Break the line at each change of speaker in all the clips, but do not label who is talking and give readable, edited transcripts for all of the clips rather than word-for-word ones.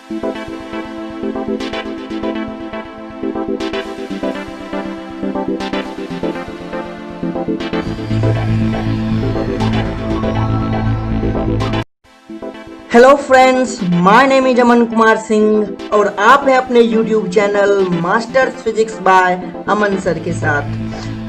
Hello friends, my name is Aman Kumar Singh और आप हैं अपने YouTube channel Masters Physics by Aman sir के साथ।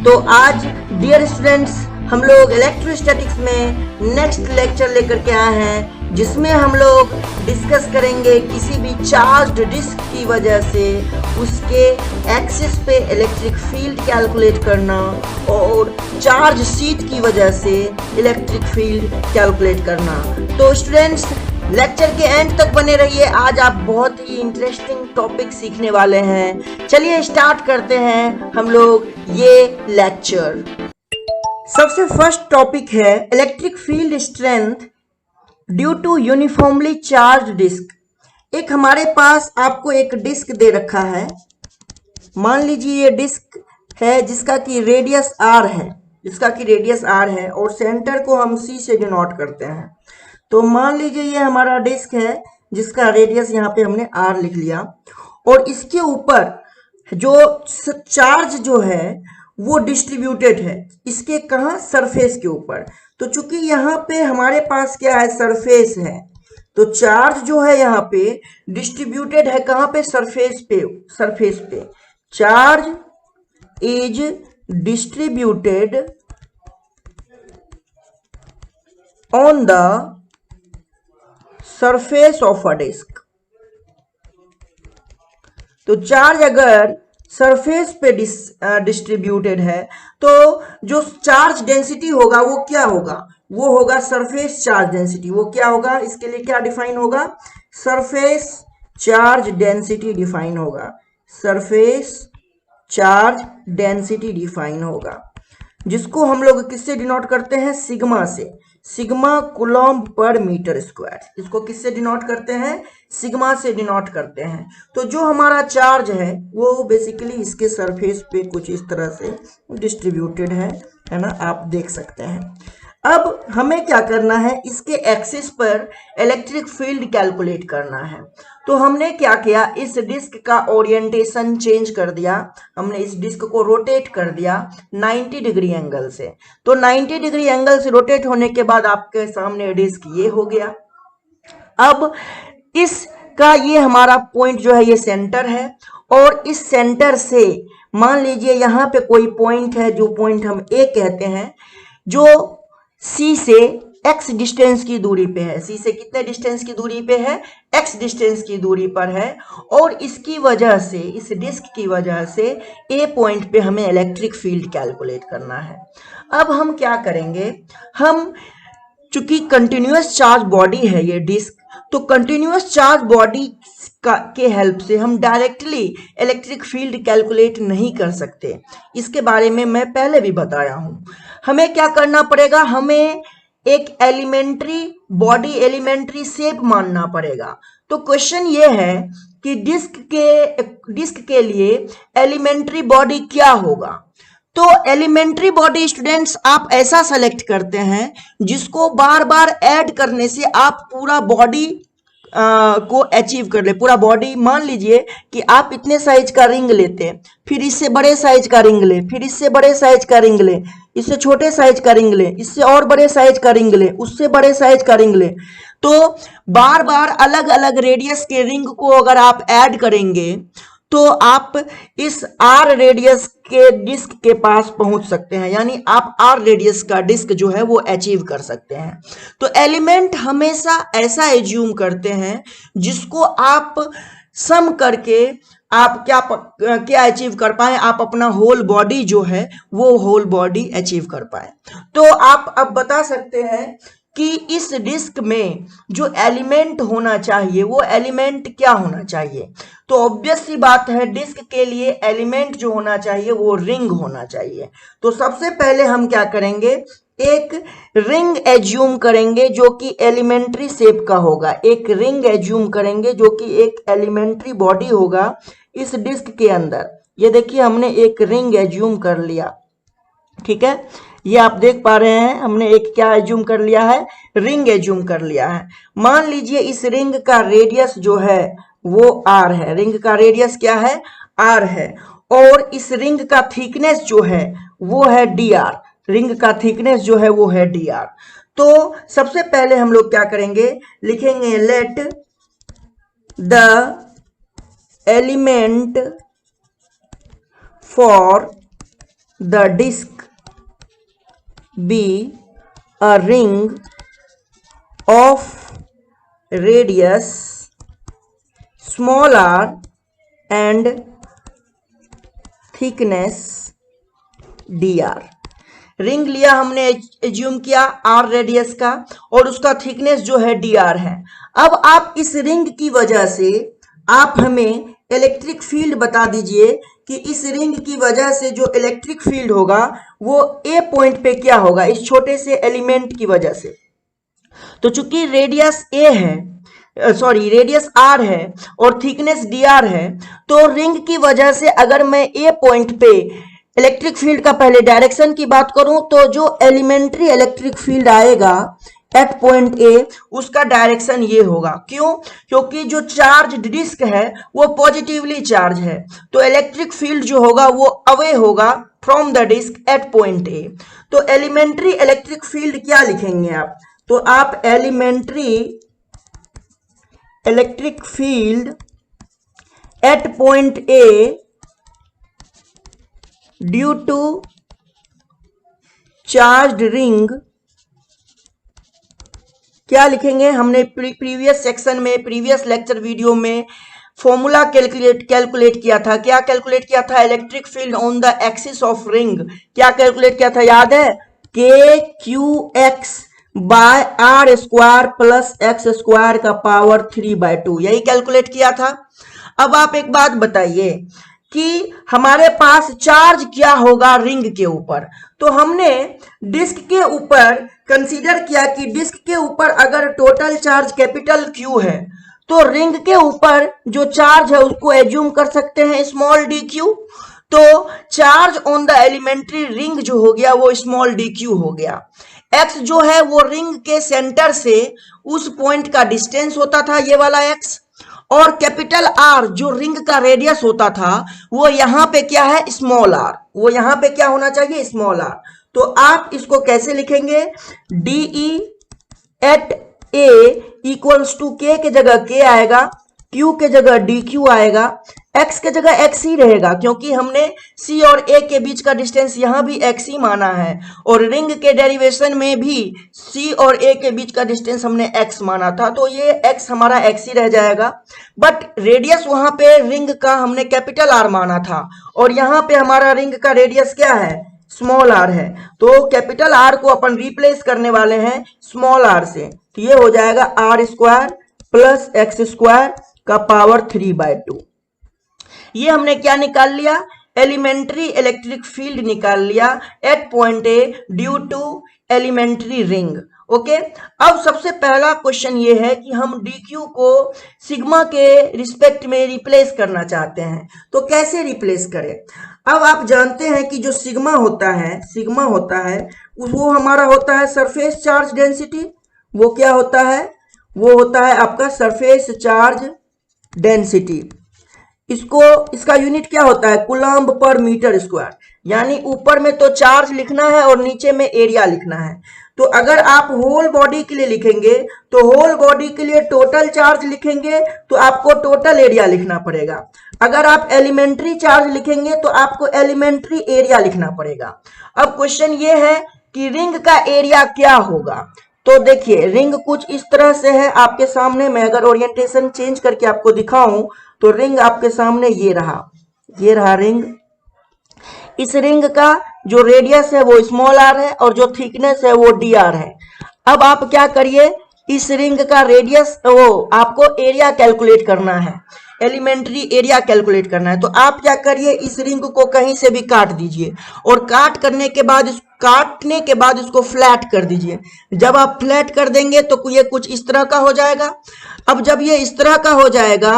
तो आज डियर स्टूडेंट्स, हम लोग इलेक्ट्रोस्टैटिक्स में नेक्स्ट लेक्चर लेकर के आए हैं, जिसमें हम लोग डिस्कस करेंगे किसी भी चार्ज्ड डिस्क की वजह से उसके एक्सिस पे इलेक्ट्रिक फील्ड कैलकुलेट करना और चार्ज शीट की वजह से इलेक्ट्रिक फील्ड कैलकुलेट करना। तो स्टूडेंट्स, लेक्चर के एंड तक बने रहिए, आज आप बहुत ही इंटरेस्टिंग टॉपिक सीखने वाले हैं। चलिए स्टार्ट करते हैं हम लोग ये लेक्चर। सबसे फर्स्ट टॉपिक है electric field strength due to uniformly charge disc. एक हमारे पास आपको एक डिस्क दे रखा है, मान लीजिए ये डिस्क है जिसका कि रेडियस आर है और सेंटर को हम सी से डिनोट करते हैं। तो मान लीजिए ये हमारा डिस्क है जिसका रेडियस यहाँ पे हमने आर लिख लिया और इसके ऊपर जो चार्ज जो है वो डिस्ट्रीब्यूटेड है, इसके कहाँ, सरफेस के ऊपर। तो चूंकि यहाँ पे हमारे पास क्या है, सरफेस है, तो चार्ज जो है यहाँ पे डिस्ट्रीब्यूटेड है कहाँ पे, सरफेस पे। Charge is distributed on the surface of a disc. तो चार्ज अगर सरफेस पे डिस्ट्रीब्यूटेड है तो जो चार्ज डेंसिटी होगा वो क्या होगा, वो होगा सरफेस चार्ज डेंसिटी। वो क्या होगा, इसके लिए क्या डिफाइन होगा, सरफेस चार्ज डेंसिटी डिफाइन होगा। सरफेस चार्ज डेंसिटी डिफाइन होगा, जिसको हम लोग किससे डिनोट करते हैं, सिग्मा से। सिग्मा कूलम्ब पर मीटर स्क्वायर। इसको किससे डिनोट करते हैं, सिग्मा से डिनोट करते हैं। तो जो हमारा चार्ज है वो बेसिकली इसके सरफेस पे कुछ इस तरह से डिस्ट्रीब्यूटेड है ना, आप देख सकते हैं। अब हमें क्या करना है, इसके एक्सिस पर इलेक्ट्रिक फील्ड कैलकुलेट करना है। तो हमने क्या किया, इस डिस्क का ओरिएंटेशन चेंज कर दिया, हमने इस डिस्क को रोटेट कर दिया 90 डिग्री एंगल से। तो 90 डिग्री एंगल से रोटेट होने के बाद आपके सामने डिस्क ये हो गया। अब इसका ये हमारा पॉइंट जो है ये सेंटर है और इस सेंटर से मान लीजिए यहाँ पे कोई पॉइंट है, जो पॉइंट हम ए कहते हैं, जो सी से x डिस्टेंस की दूरी पे है। सी से कितने डिस्टेंस की दूरी पे है, x डिस्टेंस की दूरी पर है और इसकी वजह से, इस डिस्क की वजह से ए पॉइंट पे हमें इलेक्ट्रिक फील्ड कैलकुलेट करना है। अब हम क्या करेंगे, हम चूंकि कंटिन्यूअस चार्ज बॉडी है ये डिस्क, तो कंटिन्यूअस चार्ज बॉडी के हेल्प से हम डायरेक्टली इलेक्ट्रिक फील्ड कैलकुलेट नहीं कर सकते। इसके बारे में मैं पहले भी बताया हूं। हमें क्या करना पड़ेगा, हमें एक एलिमेंट्री शेप मानना पड़ेगा। तो क्वेश्चन ये है कि डिस्क के लिए एलिमेंट्री बॉडी क्या होगा। तो एलिमेंट्री बॉडी स्टूडेंट्स आप ऐसा सेलेक्ट करते हैं जिसको बार बार ऐड करने से आप पूरा बॉडी को अचीव कर ले। पूरा बॉडी, मान लीजिए कि आप इतने साइज का रिंग लेते हैं, फिर इससे बड़े साइज का रिंग ले, फिर इससे बड़े साइज का रिंग ले, इससे छोटे साइज का रिंग ले, इससे और बड़े साइज का रिंग ले, उससे बड़े साइज का रिंग ले। तो बार बार अलग अलग रेडियस के रिंग को अगर आप ऐड करेंगे तो आप इस आर रेडियस के डिस्क के पास पहुंच सकते हैं, यानी आप आर रेडियस का डिस्क जो है वो अचीव कर सकते हैं। तो एलिमेंट हमेशा ऐसा एज्यूम करते हैं जिसको आप सम करके आप क्या अचीव कर पाए, आप अपना होल बॉडी जो है वो होल बॉडी अचीव कर पाए। तो आप अब बता सकते हैं कि इस डिस्क में जो एलिमेंट होना चाहिए वो एलिमेंट क्या होना चाहिए। तो ऑब्वियस सी बात है, डिस्क के लिए एलिमेंट जो होना चाहिए वो रिंग होना चाहिए। तो सबसे पहले हम क्या करेंगे, एक रिंग एज्यूम करेंगे जो कि एलिमेंट्री शेप का होगा। एक रिंग एज्यूम करेंगे जो कि एक एलिमेंट्री बॉडी होगा इस डिस्क के अंदर। ये देखिए हमने एक रिंग एज्यूम कर लिया, ठीक है। ये आप देख पा रहे हैं, हमने एक क्या एज्यूम कर लिया है, रिंग एज्यूम कर लिया है। मान लीजिए इस रिंग का रेडियस जो है वो r है, रिंग का रेडियस क्या है, r है, और इस रिंग का थिकनेस जो है वो है dr, रिंग का थिकनेस जो है वो है dr। तो सबसे पहले हम लोग क्या करेंगे, लिखेंगे let the element for the disc be a ring of radius small r and thickness dr। Ring लिया हमने, एज्यूम किया r रेडियस का, और उसका थिकनेस जो है dr है। अब आप इस रिंग की वजह से आप हमें इलेक्ट्रिक फील्ड बता दीजिए कि इस रिंग की वजह से जो इलेक्ट्रिक फील्ड होगा वो ए पॉइंट पे क्या होगा, इस छोटे से एलिमेंट की वजह से। तो चूंकि रेडियस ए है, रेडियस आर है और थिकनेस डी आर है, तो रिंग की वजह से अगर मैं ए पॉइंट पे इलेक्ट्रिक फील्ड का पहले डायरेक्शन की बात करूं तो जो एलिमेंट्री इलेक्ट्रिक फील्ड आएगा एट पॉइंट ए, उसका डायरेक्शन ये होगा। क्यों? क्योंकि जो चार्ज डिस्क है वो पॉजिटिवली चार्ज है, तो इलेक्ट्रिक फील्ड जो होगा वो अवे होगा from the disc at point A. तो एलिमेंट्री इलेक्ट्रिक फील्ड क्या लिखेंगे आप, तो आप elementary electric field at point A due to charged ring क्या लिखेंगे, हमने प्रीवियस सेक्शन में, प्रीवियस लेक्चर वीडियो में फॉर्मूला कैलकुलेट किया था। क्या कैलकुलेट किया था, electric field on the axis of ring. क्या कैलकुलेट किया था, याद है, k q x by r square plus x square का पावर 3/2, यही कैलकुलेट किया था। अब आप एक बात बताइए कि हमारे पास चार्ज क्या होगा रिंग के ऊपर। तो हमने डिस्क के ऊपर कंसीडर किया कि डिस्क के ऊपर अगर टोटल चार्ज कैपिटल क्यू है तो रिंग के ऊपर जो चार्ज है उसको एज्यूम कर सकते हैं स्मॉल डी क्यू। तो charge on the elementary ring जो हो गया वो स्मॉल डी क्यू हो गया। एक्स जो है वो रिंग के सेंटर से उस पॉइंट का डिस्टेंस होता था, ये वाला एक्स, और कैपिटल आर जो रिंग का रेडियस होता था वो यहां पे क्या है, स्मॉल आर, वो यहां पे क्या होना चाहिए, स्मॉल आर। तो आप इसको कैसे लिखेंगे, DE at A equals to k के जगह के आएगा, क्यू के जगह डी क्यू आएगा, एक्स के जगह एक्स ही रहेगा क्योंकि हमने सी और ए के बीच का डिस्टेंस यहां भी एक्स ही माना है, और रिंग के डेरिवेशन में भी सी और ए के बीच का डिस्टेंस हमने एक्स माना था, तो ये एक्स हमारा एक्स ही रह जाएगा। बट रेडियस वहां पे रिंग का हमने कैपिटल आर माना था, और यहां पे हमारा रिंग का रेडियस क्या है, स्मॉल आर है, तो कैपिटल आर को अपन रिप्लेस करने वाले हैं स्मॉल आर से। तो ये हो जाएगा r square plus x square का पावर 3/2। ये हमने क्या निकाल लिया, एलिमेंट्री इलेक्ट्रिक फील्ड निकाल लिया at point A due to elementary ring. Okay, अब सबसे पहला क्वेश्चन ये है कि हम dq को सिग्मा के रिस्पेक्ट में रिप्लेस करना चाहते हैं, तो कैसे रिप्लेस करें। अब आप जानते हैं कि जो सिग्मा होता है वो हमारा होता है सरफेस चार्ज डेंसिटी। वो क्या होता है, वो होता है आपका सरफेस चार्ज डेंसिटी। इसका यूनिट क्या होता है, कूलम्ब पर मीटर स्क्वायर, यानी ऊपर में तो चार्ज लिखना है और नीचे में एरिया लिखना है। तो अगर आप होल बॉडी के लिए लिखेंगे तो होल बॉडी के लिए टोटल चार्ज लिखेंगे तो आपको टोटल एरिया लिखना पड़ेगा। अगर आप एलिमेंट्री चार्ज लिखेंगे तो आपको एलिमेंट्री एरिया लिखना पड़ेगा। अब क्वेश्चन ये है कि रिंग का एरिया क्या होगा। तो देखिए रिंग कुछ इस तरह से है आपके सामने, मैं अगर ओरिएंटेशन चेंज करके आपको दिखाऊं तो रिंग आपके सामने ये रहा रिंग। इस रिंग का जो रेडियस है वो स्मॉल आर है और जो थिकनेस है वो डी आर है। अब आप क्या करिए, इस रिंग का रेडियस आपको एरिया कैलकुलेट करना है, एलिमेंट्री एरिया कैलकुलेट करना है। तो आप क्या करिए, इस रिंग को कहीं से भी काट दीजिए और काटने के बाद इसको फ्लैट कर दीजिए। जब आप फ्लैट कर देंगे तो ये कुछ इस तरह का हो जाएगा। अब जब ये इस तरह का हो जाएगा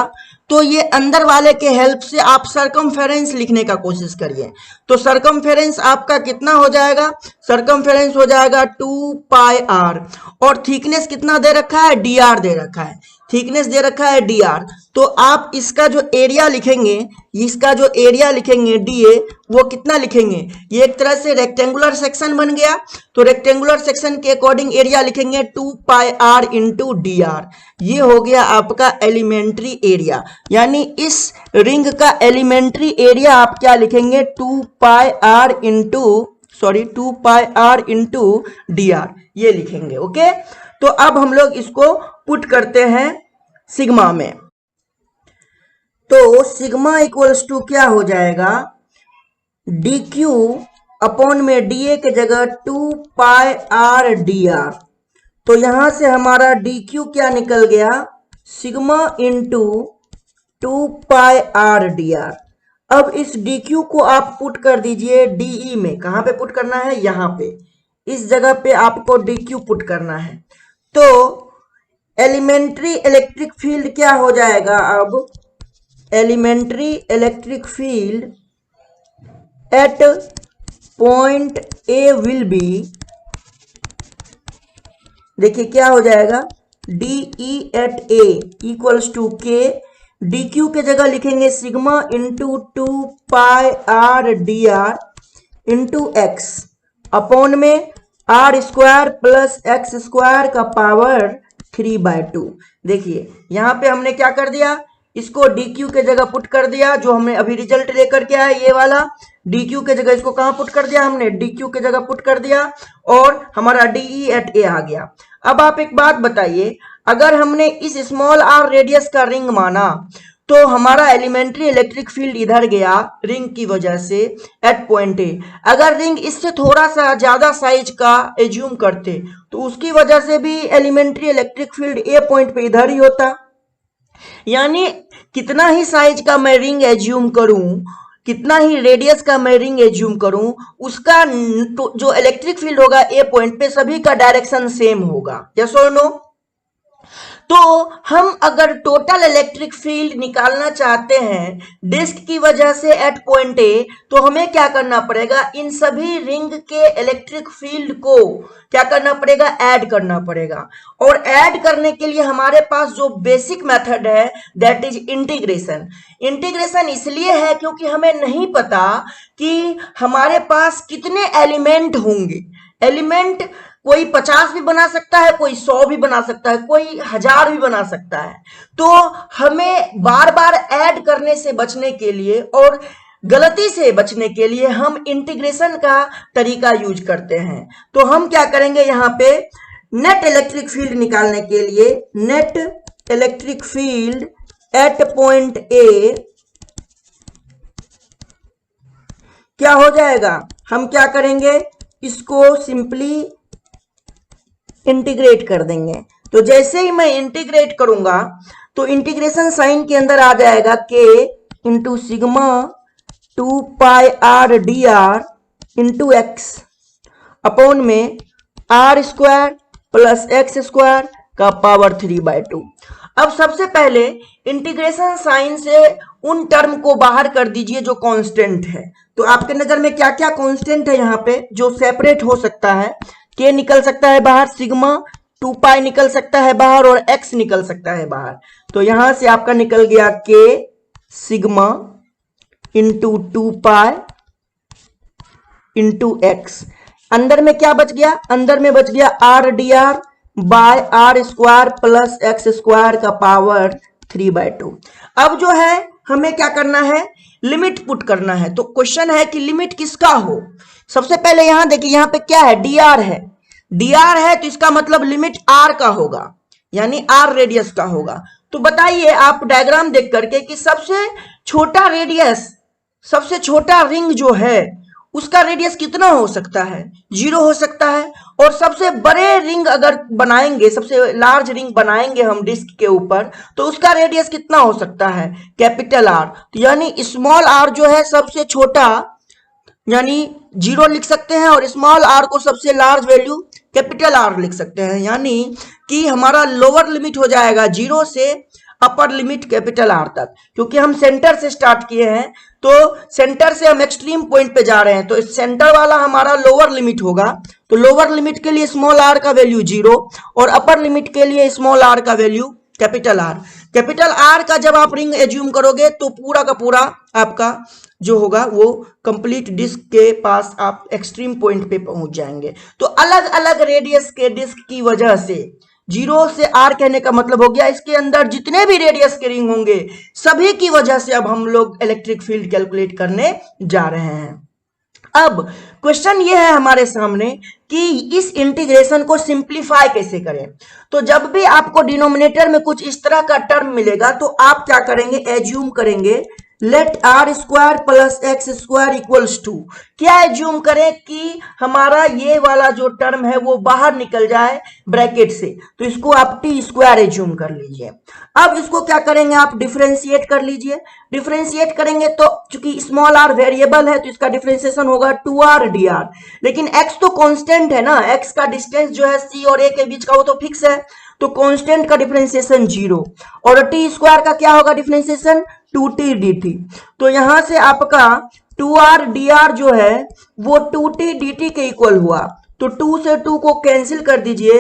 तो ये अंदर वाले के हेल्प से आप सरकमफेरेंस लिखने का कोशिश करिए। तो सरकमफेरेंस आपका कितना हो जाएगा, सरकमफेरेंस हो जाएगा 2πr, और थिकनेस कितना दे रखा है, dr दे रखा है, थिकनेस दे रखा है dr। तो आप इसका जो एरिया लिखेंगे, इसका जो एरिया लिखेंगे dA, वो कितना लिखेंगे, ये एक तरह से रेक्टेंगुलर सेक्शन बन गया। तो रेक्टेंगुलर सेक्शन के अकॉर्डिंग एरिया लिखेंगे 2πr इंटू dr। ये हो गया आपका एलिमेंट्री एरिया, यानी इस रिंग का एलिमेंट्री एरिया आप क्या लिखेंगे, 2πr इंटू dr, ये लिखेंगे। ओके, तो अब हम लोग इसको पुट करते हैं सिग्मा में। तो सिग्मा इक्वल्स टू क्या हो जाएगा, dq अपॉन में dA के जगह 2πr dr। तो यहां से हमारा dq क्या निकल गया, सिग्मा इंटू 2πr dr। अब इस dq को आप पुट कर दीजिए dE में। कहां पे पुट करना है, यहां पे, इस जगह पे आपको dq पुट करना है। तो एलिमेंट्री इलेक्ट्रिक फील्ड क्या हो जाएगा, अब elementary electric field at point A will be, देखिए क्या हो जाएगा, DE at A equals to k, DQ के जगह लिखेंगे sigma into 2πr dr into x upon में r square plus x square का पावर 3/2। देखिए यहां पे हमने क्या कर दिया, इसको dq के जगह पुट कर दिया, जो हमने अभी रिजल्ट लेकर के आया ये वाला, dq के जगह इसको कहां पुट कर दिया, हमने dq के जगह पुट कर दिया, और हमारा DE एट ए आ गया। अब आप एक बात बताइए, अगर हमने इस स्मॉल r रेडियस का रिंग माना, तो हमारा एलिमेंट्री इलेक्ट्रिक फील्ड इधर गया रिंग की वजह से एट पॉइंट ए। अगर रिंग इससे थोड़ा सा ज्यादा साइज का एज्यूम करते, तो उसकी वजह से भी एलिमेंट्री इलेक्ट्रिक फील्ड ए पॉइंट पे इधर ही होता। यानी कितना ही साइज का मैं रिंग एज्यूम करूं, कितना ही रेडियस का मैं रिंग एज्यूम करूं, उसका जो इलेक्ट्रिक फील्ड होगा ए पॉइंट पे, सभी का डायरेक्शन सेम होगा। यस और नो? तो हम अगर टोटल इलेक्ट्रिक फील्ड निकालना चाहते हैं डिस्क की वजह से एट पॉइंट ए, तो हमें क्या करना पड़ेगा, इन सभी रिंग के इलेक्ट्रिक फील्ड को क्या करना पड़ेगा, ऐड करना पड़ेगा। और ऐड करने के लिए हमारे पास जो बेसिक मेथड है दैट इज इंटीग्रेशन। इंटीग्रेशन इसलिए है क्योंकि हमें नहीं पता कि हमारे पास कितने एलिमेंट होंगे। एलिमेंट कोई 50 भी बना सकता है, कोई 100 भी बना सकता है, कोई 1000 भी बना सकता है। तो हमें बार बार ऐड करने से बचने के लिए और गलती से बचने के लिए हम इंटीग्रेशन का तरीका यूज करते हैं। तो हम क्या करेंगे, यहाँ पे नेट इलेक्ट्रिक फील्ड निकालने के लिए net electric field at point ए क्या हो जाएगा, हम क्या करेंगे, इसको सिंपली इंटीग्रेट कर देंगे। तो जैसे ही मैं इंटीग्रेट करूंगा तो इंटीग्रेशन साइन के अंदर आ जाएगा k into sigma 2πr dr into x upon में r square plus x square का पावर 3/2। अब सबसे पहले इंटीग्रेशन साइन से उन टर्म को बाहर कर दीजिए जो कांस्टेंट है। तो आपके नजर में क्या क्या कांस्टेंट है यहाँ पे जो सेपरेट हो सकता है, k निकल सकता है बाहर, सिग्मा 2π निकल सकता है बाहर, और x निकल सकता है बाहर। तो यहां से आपका निकल गया k sigma into 2π into x। अंदर में क्या बच गया, अंदर में बच गया r dr by r square plus x square का पावर 3/2। अब जो है हमें क्या करना है, लिमिट पुट करना है। तो क्वेश्चन है कि लिमिट किसका हो। सबसे पहले यहां देखिए, यहां पे क्या है, dr है, dr है, तो इसका मतलब लिमिट r का होगा, यानी r रेडियस का होगा। तो बताइए आप डायग्राम देख करके कि सबसे छोटा रेडियस, सबसे छोटा रिंग जो है उसका रेडियस कितना हो सकता है, 0 हो सकता है। और सबसे बड़े रिंग अगर बनाएंगे, सबसे लार्ज रिंग बनाएंगे हम डिस्क के ऊपर, तो उसका रेडियस कितना हो सकता है, कैपिटल R। तो यानी स्मॉल r जो है सबसे छोटा, यानी 0 लिख सकते हैं, और स्मॉल r को सबसे लार्ज वैल्यू कैपिटल R लिख सकते हैं। यानी कि हमारा लोअर लिमिट हो जाएगा 0 से अपर लिमिट कैपिटल आर तक, क्योंकि हम सेंटर से स्टार्ट किए हैं तो सेंटर से हम एक्सट्रीम पॉइंट पे जा रहे हैं, तो सेंटर वाला हमारा लोअर लिमिट होगा। तो लोअर लिमिट के लिए स्मॉल आर का वैल्यू 0 और अपर लिमिट के लिए स्मॉल आर का value capital R. Capital R का जब आप रिंग एज्यूम करोगे तो पूरा का पूरा आपका जो होगा वो कंप्लीट डिस्क के पास आप एक्सट्रीम पॉइंट पे पहुंच जाएंगे। तो अलग अलग रेडियस के डिस्क की वजह से 0 से आर कहने का मतलब हो गया इसके अंदर जितने भी रेडियस के रिंग होंगे सभी की वजह से अब हम लोग इलेक्ट्रिक फील्ड कैलकुलेट करने जा रहे हैं। अब क्वेश्चन ये है हमारे सामने कि इस इंटीग्रेशन को सिंप्लीफाई कैसे करें। तो जब भी आपको डिनोमिनेटर में कुछ इस तरह का टर्म मिलेगा तो आप क्या करेंगे, एज्यूम करेंगे let r square plus x square equals to, क्या एज्यूम करें कि हमारा ये वाला जो टर्म है वो बाहर निकल जाए ब्रैकेट से, तो इसको आप टी स्क्वायर एज्यूम कर लीजिए। अब इसको क्या करेंगे, आप डिफरेंशिएट कर लीजिए। डिफरेंशिएट करेंगे तो चूंकि स्मॉल आर वेरिएबल है तो इसका डिफरेंशिएशन होगा 2r dr, लेकिन x तो कांस्टेंट है ना, x का डिस्टेंस जो है c और a के बीच का वो तो फिक्स है, तो कांस्टेंट का डिफरेंशिएशन 0 और टी स्क्वायर का क्या होगा डिफरेंशिएशन 2t dt। तो यहां से आपका 2r dr जो है वो 2t dt के इक्वल हुआ, तो 2 से 2 को कैंसिल कर दीजिए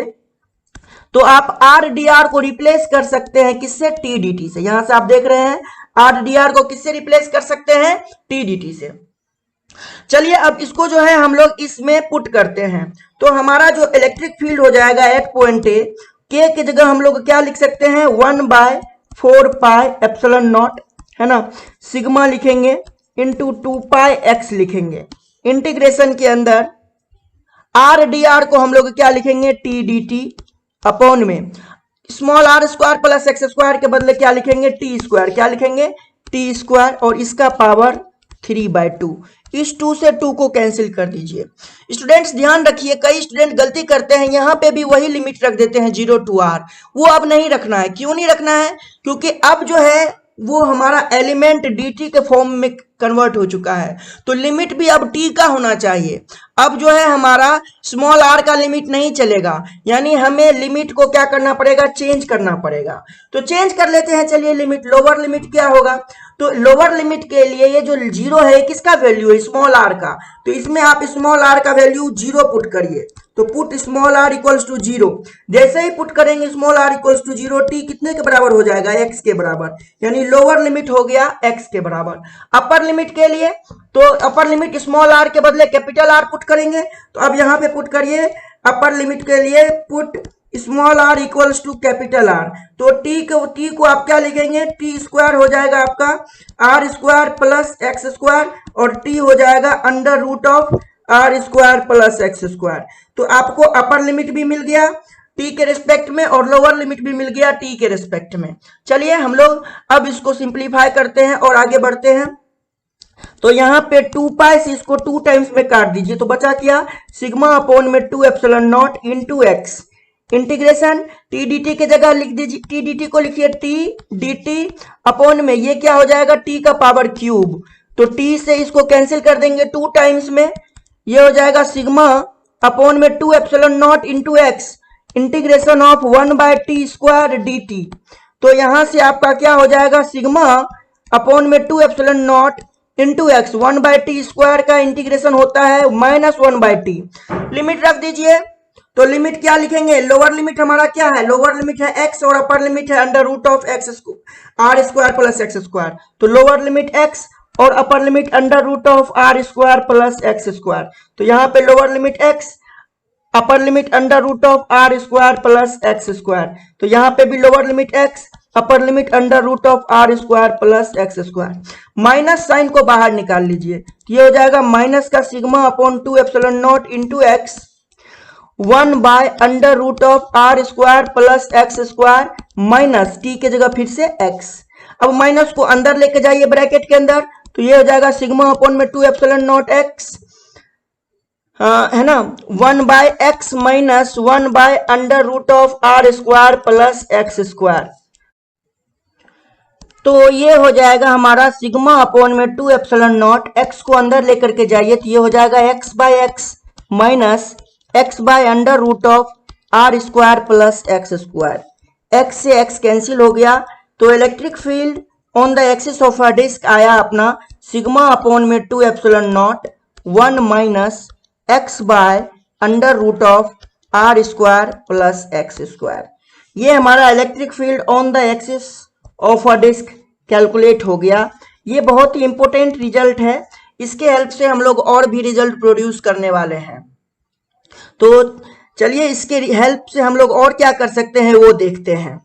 तो आप r dr को रिप्लेस कर सकते हैं किससे, t dt से। यहां से आप देख रहे हैं r dr को किससे रिप्लेस कर सकते हैं, t dt से। चलिए अब इसको जो है हम लोग इसमें पुट करते हैं, तो हमारा जो इलेक्ट्रिक फील्ड हो जाएगा एट पॉइंट ए, के की जगह हम लोग क्या लिख सकते हैं 1/4 पाई एप्सिलॉन नॉट, है ना, सिग्मा लिखेंगे इंटू 2 पाई एक्स लिखेंगे। इंटीग्रेशन के अंदर आर डी आर को हम लोग क्या लिखेंगे टी डी टी अपॉन में small r square plus x square के बदले क्या लिखेंगे टी स्क्वायर, क्या लिखेंगे टी स्क्वायर और इसका पावर 3/2। इस 2 से 2 को कैंसिल कर दीजिए। स्टूडेंट्स ध्यान रखिए, कई स्टूडेंट गलती करते हैं, यहां पे भी वही लिमिट रख देते हैं 0 to r, वो अब नहीं रखना है। क्यों नहीं रखना है, क्योंकि अब जो है वो हमारा एलिमेंट dt के फॉर्म में कन्वर्ट हो चुका है, तो लिमिट भी अब t का होना चाहिए। अब जो है हमारा स्मॉल r का लिमिट नहीं चलेगा, यानी हमें लिमिट को क्या करना पड़ेगा, चेंज करना पड़ेगा। तो चेंज कर लेते हैं, चलिए लिमिट, लोअर लिमिट क्या होगा, तो लोअर लिमिट के लिए ये जो 0 है किसका वैल्यू है, स्मॉल r का, तो इसमें आप स्मॉल r का वैल्यू 0 पुट करिए, तो put small r equals to 0। जैसे ही पुट करेंगे small r equals to 0, t कितने के बराबर हो जाएगा, x के बराबर, यानी लोअर लिमिट हो गया x के बराबर। अपर लिमिट के लिए तो अपर लिमिट स्मॉल r के बदले कैपिटल R पुट करेंगे, तो अब यहाँ पे पुट करिए अपर लिमिट के लिए put small r equals to capital R, तो t को आप क्या लिखेंगे, टी स्क्वायर हो जाएगा आपका r square plus x square और t हो जाएगा under root of r square plus x square. तो आपको अपर लिमिट भी मिल गया t के रिस्पेक्ट में और लोअर लिमिट भी मिल गया t के रिस्पेक्ट में। चलिए हम लोग अब इसको सिंप्लीफाई करते हैं और आगे बढ़ते हैं। तो यहाँ पे 2 पाई से इसको 2 टाइम्स में काट दीजिए, तो बचा क्या, सिग्मा अपॉन में 2 epsilon naught into x, integration T d T की जगह लिख दीजिए, टी डी टी को लिखिए टी डी टी अपॉन में ये क्या हो जाएगा टी का पावर क्यूब, तो टी से इसको कैंसिल कर देंगे 2 टाइम्स में, ये हो जाएगा सिग्मा अपॉन में 2 epsilon naught into x integration of 1/t square D T. तो यहां से आपका क्या हो जाएगा सिग्मा अपॉन में 2 epsilon naught into x 1/t square का इंटीग्रेशन होता है -1/t। लिमिट रख दीजिए, तो लिमिट क्या लिखेंगे, लोअर लिमिट हमारा क्या है, लोअर लिमिट है x और अपर लिमिट है under root of x r square plus x square, तो लोअर लिमिट x और upper limit under root of r square plus x square. तो यहाँ पे lower limit x upper limit under root of r square plus x square, तो यहाँ पे भी lower limit x upper limit under root of r square plus x square. Minus sign को बाहर निकाल लीजिए, ये हो जाएगा माइनस का sigma upon 2 epsilon naught into x 1 by under root of r square plus x square minus t के जगह फिर से x। अब माइनस को अंदर लेके जाइए ब्रैकेट के अंदर, तो ये हो जाएगा सिग्मा अपॉन में 2 एप्सिलॉन नॉट x है ना 1 by x minus 1 by under root of r square plus x square. तो ये हो जाएगा हमारा सिग्मा अपॉन में 2 एप्सिलॉन नॉट, x को अंदर लेकर के जाइए तो ये हो जाएगा x by x minus x by under root of r square plus x square. x से x कैंसिल हो गया, तो electric field on the axis of a disc आया अपना सिग्मा अपॉन में 2 epsilon naught 1 minus x by under root of r square plus x square. ये हमारा electric field on the axis of a disc calculate हो गया। ये बहुत ही important result है, इसके हेल्प से हम लोग और भी रिजल्ट प्रोड्यूस करने वाले हैं। तो चलिए इसके हेल्प से हम लोग और क्या कर सकते हैं वो देखते हैं।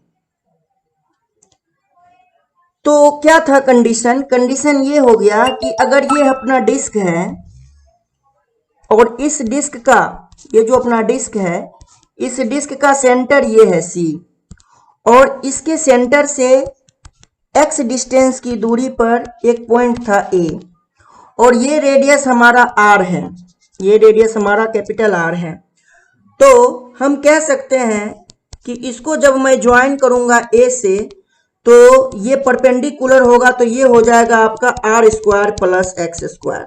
तो क्या था कंडीशन? कंडीशन ये हो गया कि अगर ये अपना डिस्क है और इस डिस्क का, ये जो अपना डिस्क है, इस डिस्क का सेंटर ये है सी, और इसके सेंटर से एक्स डिस्टेंस की दूरी पर एक पॉइंट था ए, और ये रेडियस हमारा आर है, ये रेडियस हमारा कैपिटल आर है। तो हम कह सकते हैं कि इसको जब मैं ज्वाइन करूंगा ए से, तो ये परपेंडिकुलर होगा, तो ये हो जाएगा आपका r square plus x square.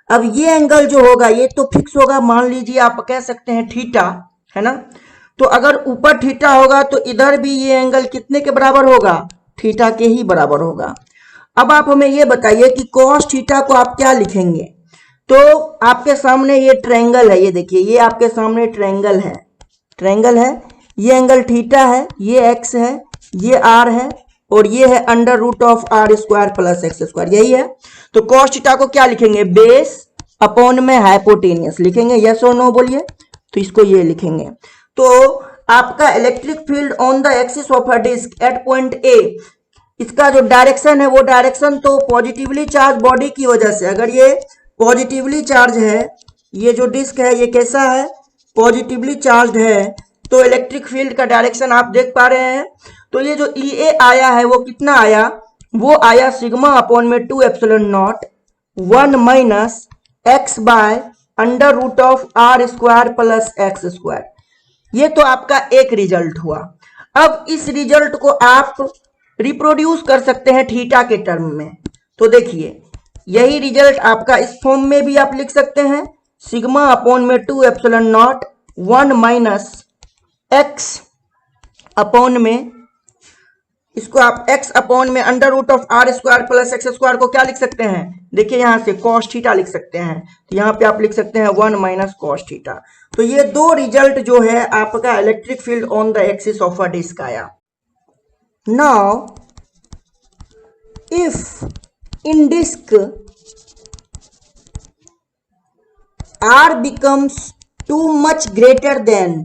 अब ये एंगल जो होगा ये तो फिक्स होगा, मान लीजिए आप कह सकते हैं थीटा, है ना। तो अगर ऊपर थीटा होगा तो इधर भी ये एंगल कितने के बराबर होगा? थीटा के ही बराबर होगा। अब आप हमें ये बताइए कि कॉस थीटा को आप क्या लिखेंगे? तो आपके सामने ये ट्रायंगल है, ये देखिए, ये आपके सामने ट्रायंगल है, ट्रायंगल है, ये एंगल थीटा है, ये एक्स है, ये आर है, और ये है under root of r square plus x square, यही है। तो कॉस थीटा को क्या लिखेंगे? बेस अपॉन में हाइपोटेनियस लिखेंगे। यस और नो बोलिए। तो इसको ये लिखेंगे। तो आपका electric field on the axis of a disc at point A, इसका जो डायरेक्शन है वो डायरेक्शन तो पॉजिटिवली चार्ज बॉडी की वजह से, अगर ये पॉजिटिवली चार्ज है, ये जो डिस्क है ये कैसा है? पॉजिटिवली चार्ज है, तो इलेक्ट्रिक फील्ड का डायरेक्शन आप देख पा रहे हैं। तो ये जो ई ए आया है वो कितना आया? वो आया सिग्मा अपॉन में 2 epsilon naught 1 minus x by under root of r square plus x square. ये तो आपका एक रिजल्ट हुआ। अब इस रिजल्ट को आप रिप्रोड्यूस कर सकते हैं थीटा के टर्म में। तो देखिए, यही रिजल्ट आपका इस फॉर्म में भी आप लिख सकते हैं, सिग्मा अपॉन में 2 epsilon naught 1 minus x upon में, इसको आप x अपॉन में under root of r square plus x square को क्या लिख सकते हैं? देखिए यहां से cos थीटा लिख सकते हैं, तो यहां पे आप लिख सकते हैं 1 माइनस cos थीटा। तो ये दो रिजल्ट जो है आपका electric field on the axis of a disc आया। Now if in disc r becomes too much greater than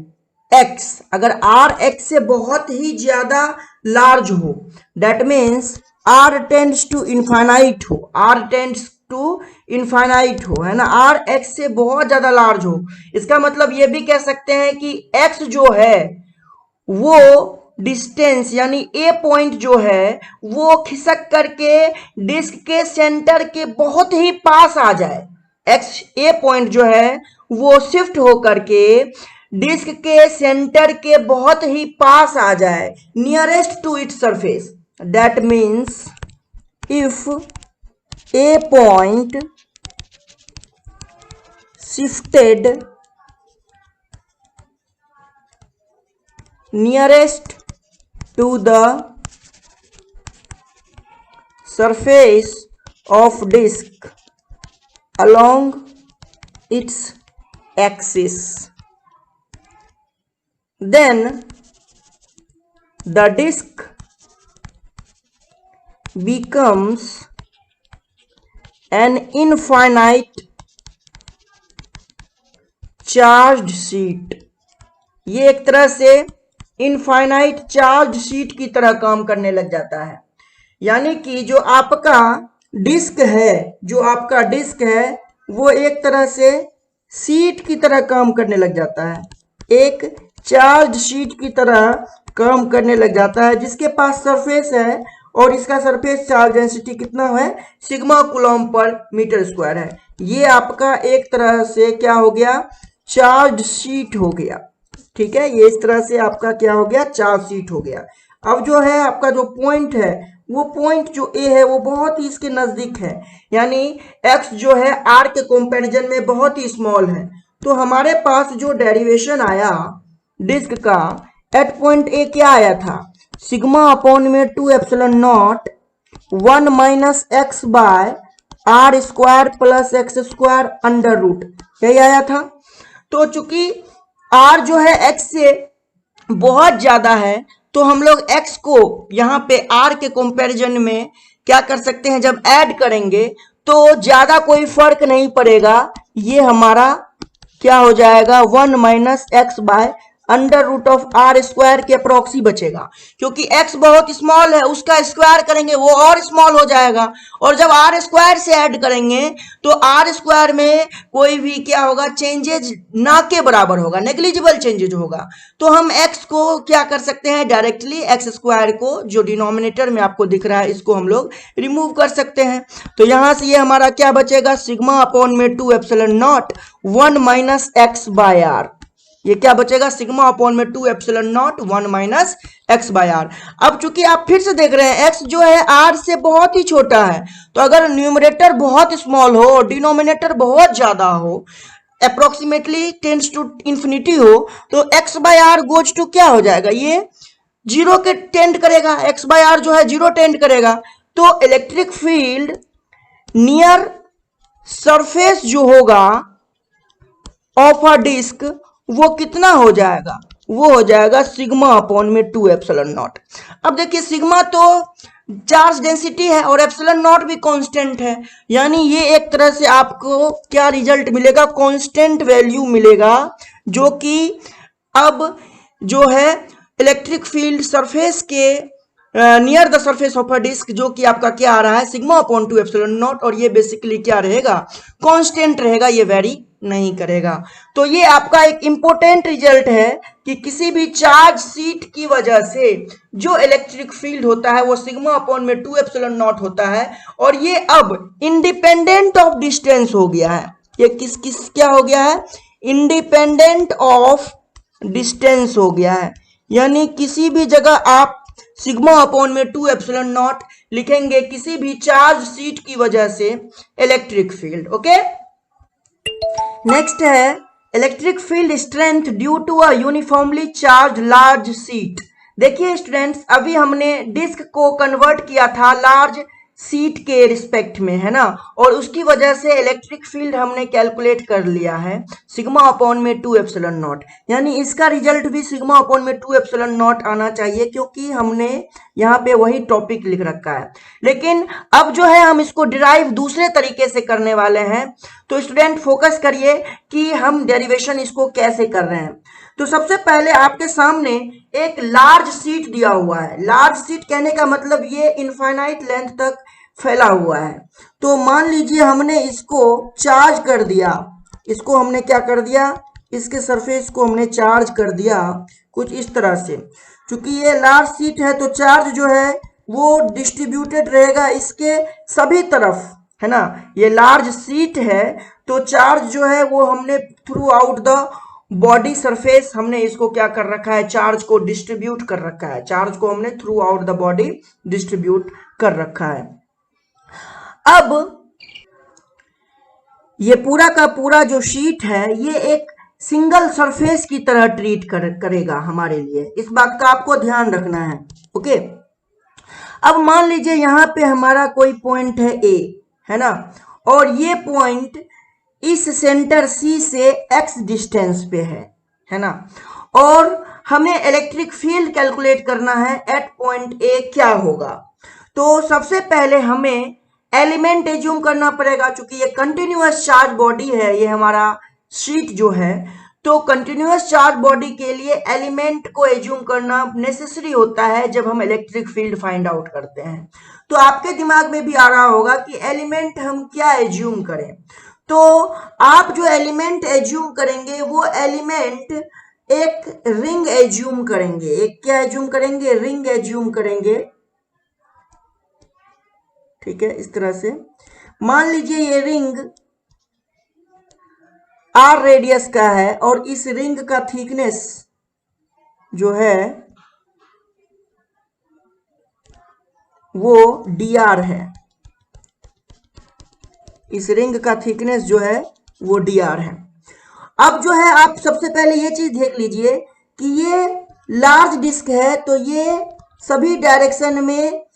x, अगर r x से बहुत ही ज्यादा लार्ज हो, that means r tends to infinite हो, r टेंड्स टू इनफाइनाइट हो, है ना, r x से बहुत ज्यादा लार्ज हो। इसका मतलब ये भी कह सकते हैं कि x जो है वो डिस्टेंस यानी ए पॉइंट जो है वो खिसक करके डिस्क के सेंटर के बहुत ही पास आ जाए। एक्स ए पॉइंट जो है वो शिफ्ट होकर के डिस्क के सेंटर के बहुत ही पास आ जाए, nearest to its surface. That means if a point shifted nearest to the surface of disk along its axis, then the disk becomes an infinite charged sheet। ये एक तरह से इनफाइनाइट चार्ज शीट की तरह काम करने लग जाता है। यानी कि जो आपका डिस्क है, जो आपका डिस्क है वो एक तरह से शीट की तरह काम करने लग जाता है, एक चार्ज शीट की तरह काम करने लग जाता है, जिसके पास सरफेस है और इसका सरफेस चार्ज डेंसिटी कितना है? सिग्मा कूलम पर मीटर स्क्वायर है। ये आपका एक तरह से क्या हो गया? चार्ज शीट हो गया। ठीक है, ये इस तरह से आपका क्या हो गया? चार्ज शीट हो गया। अब जो है आपका जो पॉइंट है वो पॉइंट जो ए है वो बहुत ही इसके नजदीक है, यानी एक्स जो है आर के कंपैरिजन में बहुत ही स्मॉल है। तो हमारे पास जो डेरिवेशन आया डिस्क का एट पॉइंट ए क्या आया था? सिग्मा अपॉन में 2 epsilon naught 1 minus x by r square plus x square under root, यही आया था। तो चूंकि आर जो है एक्स से बहुत ज्यादा है तो हम लोग x को यहाँ पे r के कंपैरिजन में क्या कर सकते हैं, जब ऐड करेंगे तो ज्यादा कोई फर्क नहीं पड़ेगा, ये हमारा क्या हो जाएगा 1 minus x by under root of r square के अप्रोक्सी बचेगा, क्योंकि x बहुत स्मॉल है उसका स्क्वायर करेंगे वो और स्मॉल हो जाएगा, और जब आर स्क्वायर से ऐड करेंगे तो आर स्क्वायर में कोई भी क्या होगा, चेंजेज ना के बराबर होगा, नेग्लिजिबल चेंजेज होगा। तो हम x को क्या कर सकते हैं, डायरेक्टली एक्स स्क्वायर को जो डिनोमिनेटर में आपको दिख रहा है इसको हम लोग रिमूव कर सकते हैं। तो यहां से ये हमारा क्या बचेगा, सिग्मा अपॉन में 2 epsilon naught 1 minus x by r, ये क्या बचेगा, सिग्मा अपॉन में 2 epsilon naught 1 minus x by r. अब चूंकि आप फिर से देख रहे हैं एक्स जो है आर से बहुत ही छोटा है, तो अगर न्यूमरेटर बहुत स्मॉल हो और डिनोमिनेटर बहुत ज्यादा हो, अप्रोक्सीमेटली टेंड्स टू इंफिनिटी हो, तो x by r goes to क्या हो जाएगा, ये जीरो के टेंड करेगा, एक्स बाय आर जो है जीरो टेंड करेगा। तो इलेक्ट्रिक फील्ड नियर सरफेस जो होगा ऑफ अ डिस्क वो कितना हो जाएगा, वो हो जाएगा सिग्मा अपॉन में 2 एप्सिलॉन नॉट। अब देखिए सिग्मा तो चार्ज डेंसिटी है और एप्सिलॉन नॉट भी कांस्टेंट है, यानी ये एक तरह से आपको क्या रिजल्ट मिलेगा, कांस्टेंट वैल्यू मिलेगा, जो कि अब जो है इलेक्ट्रिक फील्ड सरफेस के near the surface of a disc जो कि आपका क्या आ रहा है, सिग्मा अपॉन 2 एप्सिलॉन नॉट, और ये बेसिकली क्या रहेगा, कांस्टेंट रहेगा, ये वेरी नहीं करेगा। तो ये आपका एक इंपॉर्टेंट रिजल्ट है कि किसी भी चार्ज सीट की वजह से जो इलेक्ट्रिक फील्ड होता है वो सिग्मा अपॉन में 2 एप्सिलॉन नॉट होता है, और ये अब इंडिपेंडेंट ऑफ डिस्टेंस हो गया है, ये किस किस क्या हो गया है, इंडिपेंडेंट ऑफ डिस्टेंस हो गया है, यानी किसी भी जगह आप सिग्मा अपॉन में 2 एप्सिलॉन नॉट लिखेंगे किसी भी चार्ज सीट की वजह से इलेक्ट्रिक फील्ड। ओके, नेक्स्ट है electric field strength due to a uniformly charge large sheet. देखिए स्टूडेंट्स, अभी हमने डिस्क को कन्वर्ट किया था लार्ज सीट के रिस्पेक्ट में, है ना, और उसकी वजह से इलेक्ट्रिक फील्ड हमने कैलकुलेट कर लिया है सिग्मा अपॉन में 2 एप्सिलॉन नॉट, यानी इसका रिजल्ट भी सिग्मा अपॉन में 2 एप्सिलॉन नॉट आना चाहिए, क्योंकि हमने यहाँ पे वही टॉपिक लिख रखा है। लेकिन अब जो है हम इसको डिराइव दूसरे तरीके से करने वाले हैं, तो स्टूडेंट फोकस करिए कि हम डेरिवेशन इसको कैसे कर रहे हैं। तो सबसे पहले आपके सामने एक लार्ज सीट दिया हुआ है, लार्ज सीट कहने का मतलब ये इनफाइनाइट लेंथ तक फैला हुआ है। तो मान लीजिए हमने इसको चार्ज कर दिया, इसको हमने क्या कर दिया, इसके सरफेस को हमने चार्ज कर दिया कुछ इस तरह से। क्योंकि ये लार्ज सीट है तो चार्ज जो है वो डिस्ट्रीब्यूटेड रहेगा इसके सभी तरफ, है ना, ये लार्ज सीट है तो चार्ज जो है वो हमने through out the body surface हमने इसको क्या कर रखा है, चार्ज को डिस्ट्रीब्यूट कर रखा है, चार्ज को हमने through out the body distribute कर रखा है। अब ये पूरा का पूरा जो शीट है ये एक सिंगल सरफेस की तरह ट्रीट करेगा हमारे लिए, इस बात का आपको ध्यान रखना है। ओके, अब मान लीजिए यहाँ पे हमारा कोई पॉइंट है ए, है ना, और ये पॉइंट इस सेंटर सी से x डिस्टेंस पे है ना, और हमें इलेक्ट्रिक फील्ड कैलकुलेट करना है एट पॉइंट ए क्या होगा। तो सबसे पहले हमें एलिमेंट एज्यूम करना पड़ेगा, क्योंकि ये कंटिन्यूअस चार्ज बॉडी है, ये हमारा शीट जो है, तो कंटिन्यूअस चार्ज बॉडी के लिए एलिमेंट को एज्यूम करना नेसेसरी होता है जब हम इलेक्ट्रिक फील्ड फाइंड आउट करते हैं। तो आपके दिमाग में भी आ रहा होगा कि एलिमेंट हम क्या एज्यूम करें, तो आप जो एलिमेंट एज्यूम करेंगे वो एलिमेंट एक रिंग एज्यूम करेंगे, एक क्या एज्यूम करेंगे, रिंग एज्यूम करेंगे, ठीक है, इस तरह से। मान लीजिए ये रिंग आर रेडियस का है और इस रिंग का थिकनेस जो है वो dr है, इस रिंग का थिकनेस जो है वो dr है। अब जो है आप सबसे पहले ये चीज देख लीजिए कि ये लार्ज डिस्क है तो ये सभी डायरेक्शन में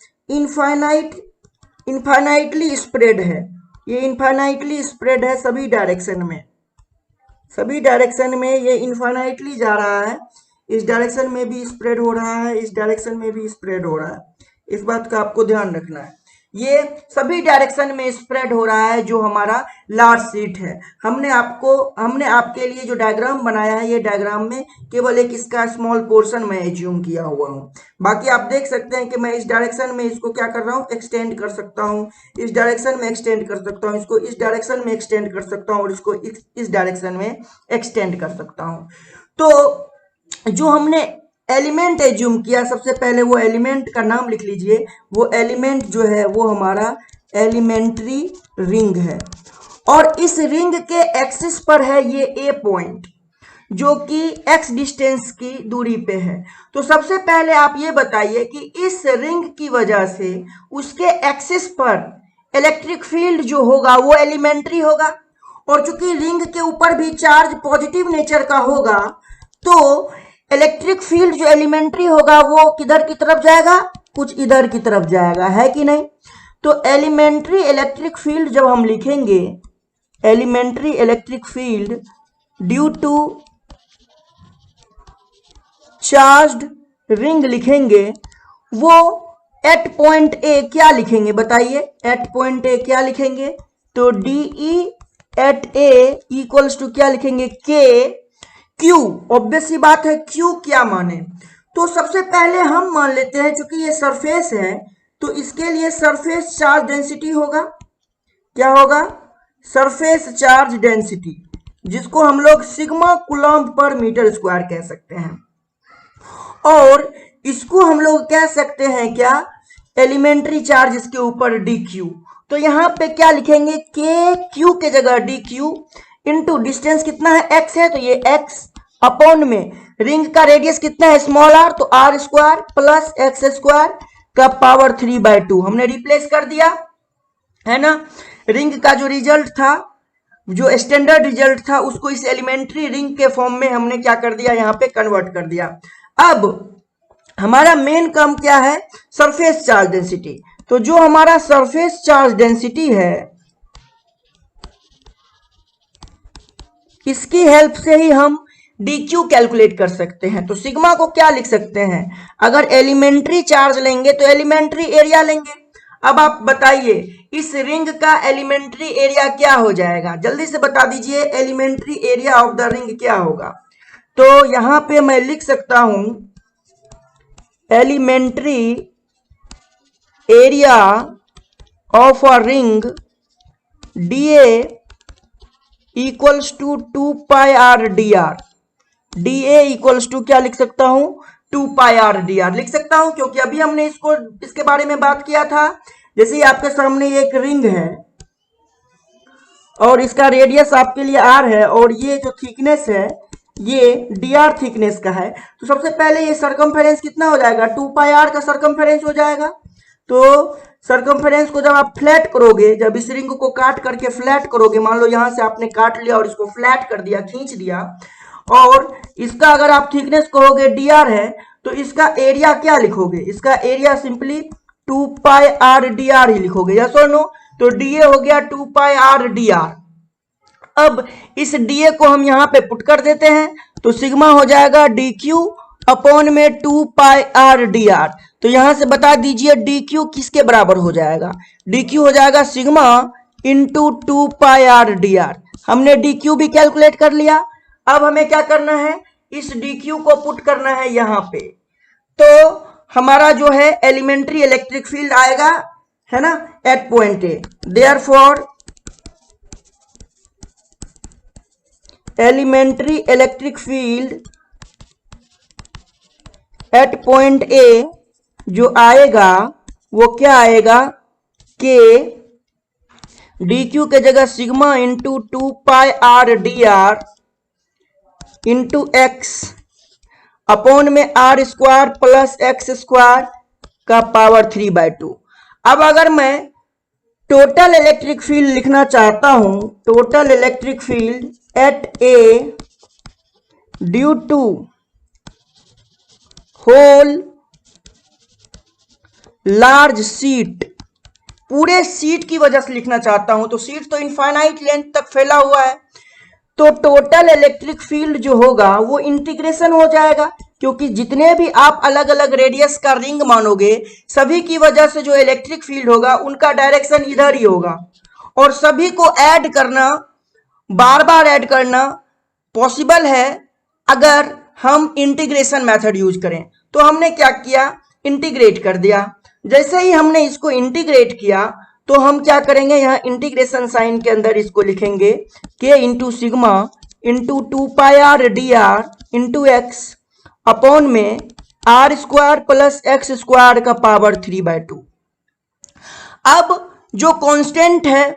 इनफाइनाइटली स्प्रेड है। ये इनफाइनाइटली स्प्रेड है सभी डायरेक्शन में, सभी डायरेक्शन में ये इनफाइनाइटली जा रहा है। इस डायरेक्शन में भी स्प्रेड हो रहा है, इस डायरेक्शन में भी स्प्रेड हो रहा है। इस बात का आपको ध्यान रखना है। ये सभी डायरेक्शन में स्प्रेड हो रहा है जो हमारा लार्ज शीट है। हमने आपके लिए जो डायग्राम बनाया है, ये डायग्राम में केवल एक इसका स्मॉल पोर्शन मैं एज्यूम किया हुआ हूँ। बाकी आप देख सकते हैं कि मैं इस डायरेक्शन में इसको क्या कर रहा हूँ, एक्सटेंड कर सकता हूँ, इस डायरेक्शन में एक्सटेंड कर सकता हूँ, इसको इस डायरेक्शन में एक्सटेंड कर सकता हूँ और इसको इस डायरेक्शन में एक्सटेंड कर सकता हूँ। तो जो हमने एलिमेंट एज्यूम किया, सबसे पहले वो एलिमेंट का नाम लिख लीजिए। वो एलिमेंट जो है वो हमारा एलिमेंट्री रिंग है और इस रिंग के एक्सिस पर है ये ए पॉइंट जो कि एक्स डिस्टेंस की दूरी पे है। तो सबसे पहले आप ये बताइए कि इस रिंग की वजह से उसके एक्सिस पर इलेक्ट्रिक फील्ड जो होगा वो एलिमेंट्री होगा, और चूंकि रिंग के ऊपर भी चार्ज पॉजिटिव नेचर का होगा तो इलेक्ट्रिक फील्ड जो एलिमेंट्री होगा वो किधर की तरफ जाएगा, कुछ इधर की तरफ जाएगा, है कि नहीं। तो एलिमेंट्री इलेक्ट्रिक फील्ड जब हम लिखेंगे, elementary electric field due to charged ring लिखेंगे, वो एट पॉइंट ए क्या लिखेंगे बताइए, एट पॉइंट ए क्या लिखेंगे, तो D E at A equals to क्या लिखेंगे, के क्यू। ऑब्वियस सी बात है क्यू क्या माने, तो सबसे पहले हम मान लेते हैं क्योंकि ये सरफेस है तो इसके लिए सरफेस चार्ज डेंसिटी होगा, क्या होगा, सरफेस चार्ज डेंसिटी, जिसको हम लोग सिग्मा कूलम्ब पर मीटर स्क्वायर कह सकते हैं। और इसको हम लोग कह सकते हैं क्या, एलिमेंट्री चार्ज इसके ऊपर डी क्यू। तो यहां पे क्या लिखेंगे, के क्यू के जगह डी क्यू इंटू डिस्टेंस कितना है एक्स है तो ये एक्स अपॉन में रिंग का रेडियस कितना है स्मॉल आर तो r square plus x square का पावर 3/2 हमने रिप्लेस कर दिया है ना। रिंग का जो रिजल्ट था, जो स्टैंडर्ड रिजल्ट था, उसको इस एलिमेंट्री रिंग के फॉर्म में हमने क्या कर दिया, यहाँ पे कन्वर्ट कर दिया। अब हमारा मेन काम क्या है, सरफेस चार्ज डेंसिटी। तो जो हमारा सरफेस चार्ज डेंसिटी है इसकी हेल्प से ही हम dq कैलकुलेट कर सकते हैं। तो सिग्मा को क्या लिख सकते हैं, अगर एलिमेंट्री चार्ज लेंगे तो एलिमेंट्री एरिया लेंगे। अब आप बताइए इस रिंग का एलिमेंट्री एरिया क्या हो जाएगा, जल्दी से बता दीजिए elementary area of the ring क्या होगा। तो यहां पे मैं लिख सकता हूं elementary area of a ring dA equals to 2 pi r d r. D A equals to क्या लिख सकता हूं, 2 पाई आर डी आर लिख सकता हूं, क्योंकि अभी हमने इसके बारे में बात किया था। जैसे आपके सामने एक रिंग है और इसका रेडियस आपके लिए आर है और ये जो थिकनेस है ये डी आर थिकनेस का है। तो सबसे पहले ये सरकमफेरेंस कितना हो जाएगा, 2 पाई आर का सरकमफेरेंस हो जाएगा। तो सरकमफेरेंस को जब आप फ्लैट करोगे, जब इस रिंग को काट करके फ्लैट करोगे, मान लो यहां से आपने काट लिया और इसको फ्लैट कर दिया, खींच दिया, और इसका अगर आप थिकनेस कहोगे डी आर है तो इसका एरिया क्या लिखोगे, इसका area simply 2 pi r d are ही लिखोगे, यस और नो। तो डी ए हो गया 2 पाई आर डी आर। अब इस डीए को हम यहां पे पुट कर देते हैं तो सिग्मा हो जाएगा डी क्यू अपॉन में 2 पाई आर डी आर। तो यहां से बता दीजिए डी क्यू किसके बराबर हो जाएगा, डी क्यू हो जाएगा sigma into 2 pi r d are. हमने डी क्यू भी कैलकुलेट कर लिया। अब हमें क्या करना है, इस डी क्यू को पुट करना है यहां पे। तो हमारा जो है एलिमेंट्री इलेक्ट्रिक फील्ड आएगा, है ना, at point A. Therefore elementary electric field at point A जो आएगा वो क्या आएगा, के डी क्यू के जगह sigma into 2 pi r d r into x upon में r square plus x square का पावर 3/2। अब अगर मैं टोटल इलेक्ट्रिक फील्ड लिखना चाहता हूं, total electric field at A due to whole large sheet, पूरे शीट की वजह से लिखना चाहता हूं, तो शीट तो इनफाइनाइट लेंथ तक फैला हुआ है, तो टोटल इलेक्ट्रिक फील्ड जो होगा वो इंटीग्रेशन हो जाएगा, क्योंकि जितने भी आप अलग अलग रेडियस का रिंग मानोगे सभी की वजह से जो इलेक्ट्रिक फील्ड होगा उनका डायरेक्शन इधर ही होगा, और सभी को ऐड करना, बार बार ऐड करना पॉसिबल है अगर हम इंटीग्रेशन मेथड यूज करें। तो हमने क्या किया, इंटीग्रेट कर दिया। जैसे ही हमने इसको इंटीग्रेट किया तो हम क्या करेंगे, यहाँ इंटीग्रेशन साइन के अंदर इसको लिखेंगे k into sigma into 2πr dr into x upon में r square plus x square का पावर 3/2। अब जो कांस्टेंट है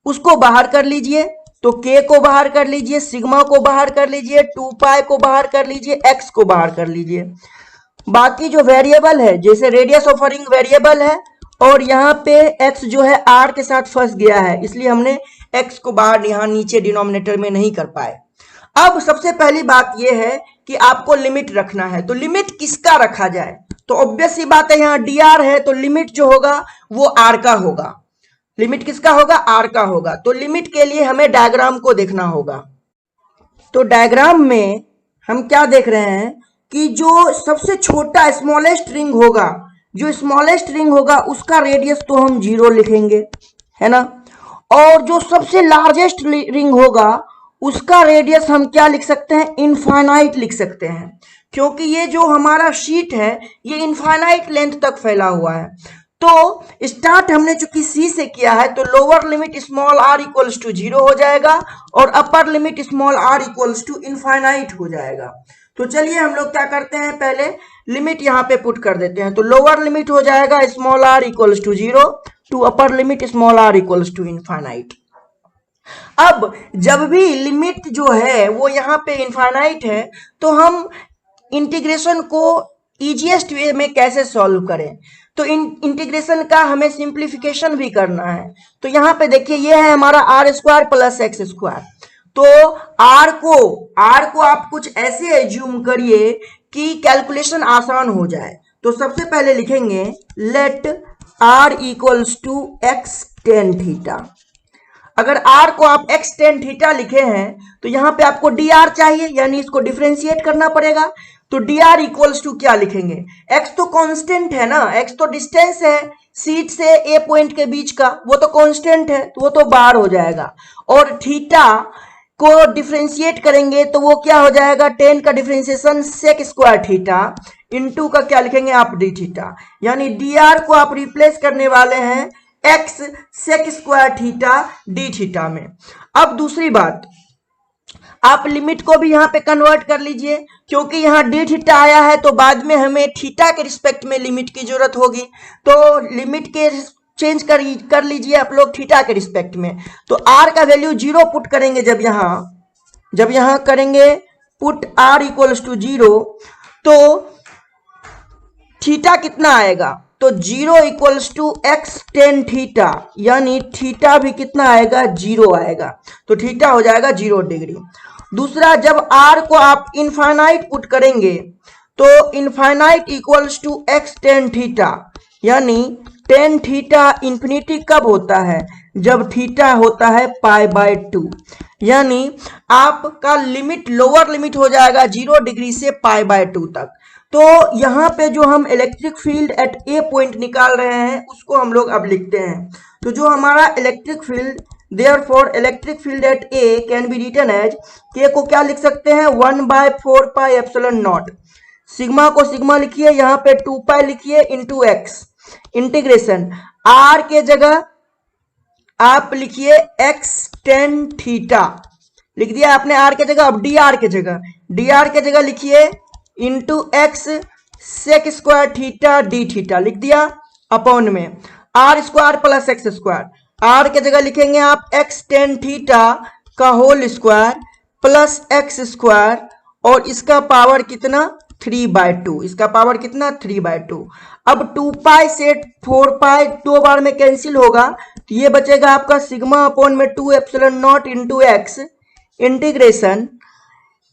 उसको बाहर कर लीजिए, तो k को बाहर कर लीजिए, सिग्मा को बाहर कर लीजिए, 2π को बाहर कर लीजिए, x को बाहर कर लीजिए। बाकी जो वेरिएबल है, जैसे रेडियस ऑफ रिंग वेरिएबल है और यहाँ पे x जो है r के साथ फंस गया है, इसलिए हमने x को बाहर यहाँ नीचे डिनोमिनेटर में नहीं कर पाए। अब सबसे पहली बात यह है कि आपको लिमिट रखना है, तो लिमिट किसका रखा जाए, तो ऑब्वियस सी बात है यहाँ dr है तो लिमिट जो होगा वो r का होगा। लिमिट किसका होगा, r का होगा। तो लिमिट के लिए हमें डायग्राम को देखना होगा। तो डायग्राम में हम क्या देख रहे हैं कि जो सबसे छोटा स्मॉलेस्ट रिंग होगा, जो स्मॉलेस्ट रिंग होगा उसका रेडियस तो हम 0 लिखेंगे, है ना, और जो सबसे लार्जेस्ट रिंग होगा उसका रेडियस हम क्या लिख सकते हैं, इनफाइनाइट लिख सकते हैं, क्योंकि ये जो हमारा शीट है ये इनफाइनाइट लेंथ तक फैला हुआ है। तो स्टार्ट हमने चूंकि सी से किया है तो lower limit small r equals to 0 हो जाएगा और upper limit small r equals to infinite हो जाएगा। तो चलिए हम लोग क्या करते हैं, पहले लिमिट यहाँ पे पुट कर देते हैं। तो लोअर लिमिट हो जाएगा small r equals to 0 to upper limit small r equals to infinite. अब जब भी लिमिट जो है वो यहाँ पे इनफाइनाइट है तो हम इंटीग्रेशन को इजीएस्ट वे में कैसे सॉल्व करें, तो इंटीग्रेशन का हमें सिंप्लीफिकेशन भी करना है। तो यहाँ पे देखिए ये है हमारा r square plus x square, तो r को आप कुछ ऐसे एज्यूम करिए कि कैलकुलेशन आसान हो जाए। तो सबसे पहले लिखेंगे let r equals to x tan theta. अगर r को आप x टेन थीटा लिखे हैं तो यहाँ पे आपको dr चाहिए, यानी इसको डिफरेंशिएट करना पड़ेगा। तो dr इक्वल्स टू क्या लिखेंगे, x तो कांस्टेंट है ना, x तो डिस्टेंस है सीट से a पॉइंट के बीच का, वो तो कांस्टेंट है तो वो तो बाहर हो जाएगा। और थीटा को डिफरेंशिएट करेंगे तो वो क्या हो जाएगा, टेन का differentiation sec square theta into का क्या लिखेंगे आप डी थीटा, यानी dr को आप रिप्लेस करने वाले हैं x sec square theta d theta में। अब दूसरी बात, आप लिमिट को भी यहाँ पे कन्वर्ट कर लीजिए, क्योंकि यहाँ डी थीटा आया है तो बाद में हमें थीटा के रिस्पेक्ट में लिमिट की जरूरत होगी, तो लिमिट के चेंज कर लीजिए आप लोग थीटा के रिस्पेक्ट में। तो r का वैल्यू 0 पुट करेंगे, जब यहाँ करेंगे पुट r इक्वल्स टू 0 तो थीटा कितना आएगा, तो 0 equals to x tan theta, यानी थीटा भी कितना आएगा, 0 आएगा, तो थीटा हो जाएगा 0 डिग्री। दूसरा, जब r को आप इनफाइनाइट पुट करेंगे तो infinite equals to x tan theta, यानी टेन थीटा इंफिनिटी कब होता है, जब थीटा होता है π/2, यानी आपका लिमिट लोअर लिमिट हो जाएगा 0 डिग्री से π/2 तक। तो यहाँ पे जो हम electric field at A point निकाल रहे हैं उसको हम लोग अब लिखते हैं। तो जो हमारा electric field, therefore electric field at A can be written as, के को क्या लिख सकते हैं 1/4πε0, सिग्मा को सिग्मा लिखिए, यहाँ पे 2π लिखिए इंटू एक्स, इंटीग्रेशन r के जगह आप लिखिए x टेन थीटा, लिख दिया आपने r के जगह। अब dr के जगह लिखिए into x sec square theta d theta, लिख दिया, अपॉन में r square plus x square, r के जगह लिखेंगे आप x टेन थीटा का whole square plus x square, और इसका पावर कितना 3/2, इसका पावर कितना 3/2। अब 2π से 4π 2 बार में कैंसिल होगा तो ये बचेगा आपका सिग्मा अपॉन में 2ε0 into x, integration